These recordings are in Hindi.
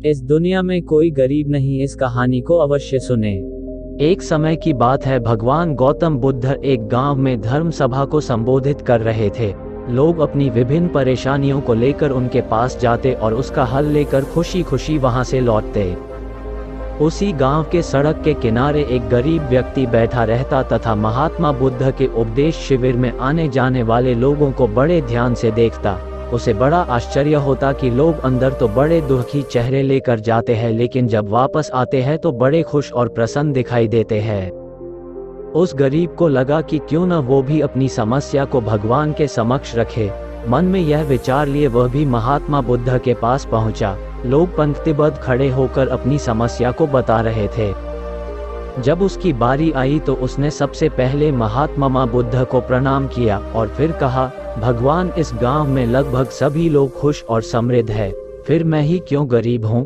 इस दुनिया में कोई गरीब नहीं, इस कहानी को अवश्य सुने। एक समय की बात है, भगवान गौतम बुद्ध एक गांव में धर्म सभा को संबोधित कर रहे थे। लोग अपनी विभिन्न परेशानियों को लेकर उनके पास जाते और उसका हल लेकर खुशी खुशी वहां से लौटते। उसी गांव के सड़क के किनारे एक गरीब व्यक्ति बैठा रहता तथा महात्मा बुद्ध के उपदेश शिविर में आने जाने वाले लोगों को बड़े ध्यान से देखता। उसे बड़ा आश्चर्य होता कि लोग अंदर तो बड़े दुखी चेहरे लेकर जाते हैं, लेकिन जब वापस आते हैं तो बड़े खुश और प्रसन्न दिखाई देते हैं। उस गरीब को लगा कि क्यों न वो भी अपनी समस्या को भगवान के समक्ष रखे। मन में यह विचार लिए वह भी महात्मा बुद्ध के पास पहुंचा। लोग पंक्तिबद्ध खड़े होकर अपनी समस्या को बता रहे थे। जब उसकी बारी आई तो उसने सबसे पहले महात्मा बुद्ध को प्रणाम किया और फिर कहा, भगवान, इस गांव में लगभग सभी लोग खुश और समृद्ध हैं, फिर मैं ही क्यों गरीब हूँ।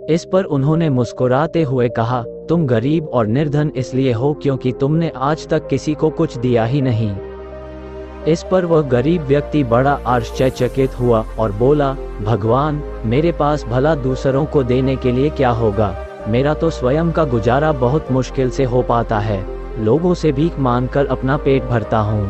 इस पर उन्होंने मुस्कुराते हुए कहा, तुम गरीब और निर्धन इसलिए हो क्योंकि तुमने आज तक किसी को कुछ दिया ही नहीं। इस पर वह गरीब व्यक्ति बड़ा आश्चर्यचकित हुआ और बोला, भगवान, मेरे पास भला दूसरों को देने के लिए क्या होगा। मेरा तो स्वयं का गुजारा बहुत मुश्किल से हो पाता है। लोगों से भीख मांगकर अपना पेट भरता हूँ।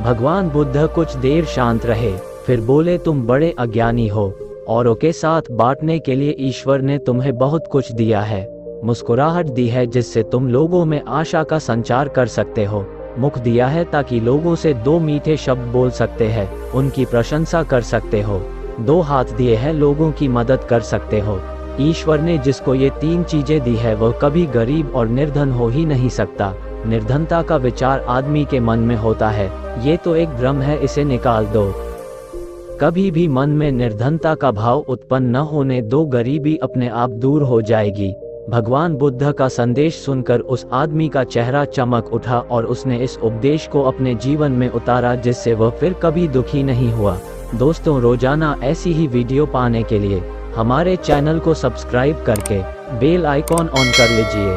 भगवान बुद्ध कुछ देर शांत रहे, फिर बोले, तुम बड़े अज्ञानी हो। औरों के साथ बांटने के लिए ईश्वर ने तुम्हें बहुत कुछ दिया है। मुस्कुराहट दी है जिससे तुम लोगों में आशा का संचार कर सकते हो। मुख दिया है ताकि लोगों से दो मीठे शब्द बोल सकते हैं, उनकी प्रशंसा कर सकते हो। दो हाथ दिए हैं, लोगों की मदद कर सकते हो। ईश्वर ने जिसको ये तीन चीजें दी है वह कभी गरीब और निर्धन हो ही नहीं सकता। निर्धनता का विचार आदमी के मन में होता है, ये तो एक भ्रम है, इसे निकाल दो। कभी भी मन में निर्धनता का भाव उत्पन्न न होने दो, गरीबी अपने आप दूर हो जाएगी। भगवान बुद्ध का संदेश सुनकर उस आदमी का चेहरा चमक उठा और उसने इस उपदेश को अपने जीवन में उतारा, जिससे वह फिर कभी दुखी नहीं हुआ। दोस्तों, रोजाना ऐसी ही वीडियो पाने के लिए हमारे चैनल को सब्सक्राइब करके बेल आइकॉन ऑन कर लीजिए।